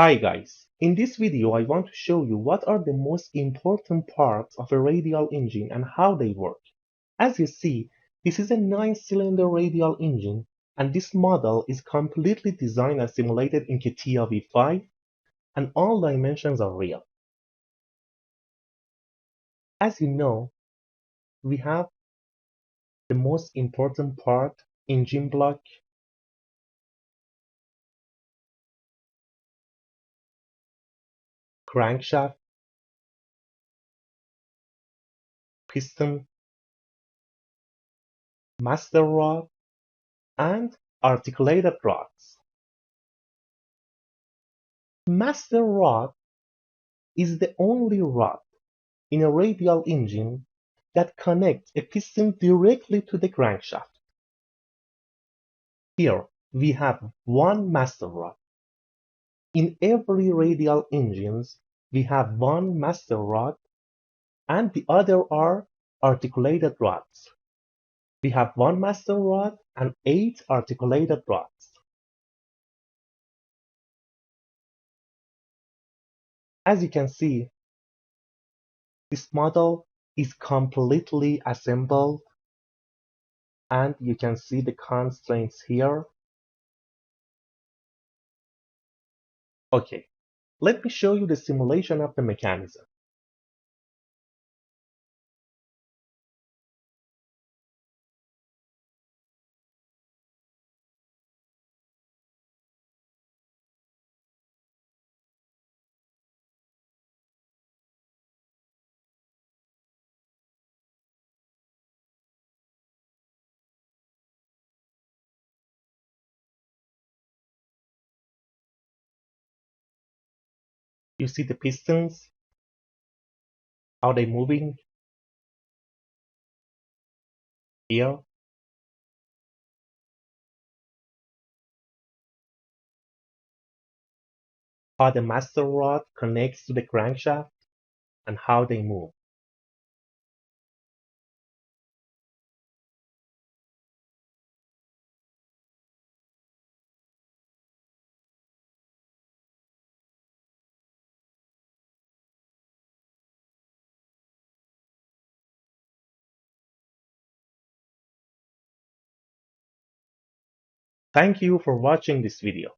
Hi guys, in this video I want to show you what are the most important parts of a radial engine and how they work. As you see, this is a 9-cylinder radial engine and this model is completely designed and simulated in CATIA V5 and all dimensions are real. As you know, we have the most important part, engine block, crankshaft, piston, master rod, and articulated rods. Master rod is the only rod in a radial engine that connects a piston directly to the crankshaft. Here we have one master rod. In every radial engines we have one master rod and the other are articulated rods. We have one master rod and 8 articulated rods. As you can see, this model is completely assembled and you can see the constraints here. Okay, let me show you the simulation of the mechanism. You see the pistons, how they're moving here. How the master rod connects to the crankshaft and how they move. Thank you for watching this video.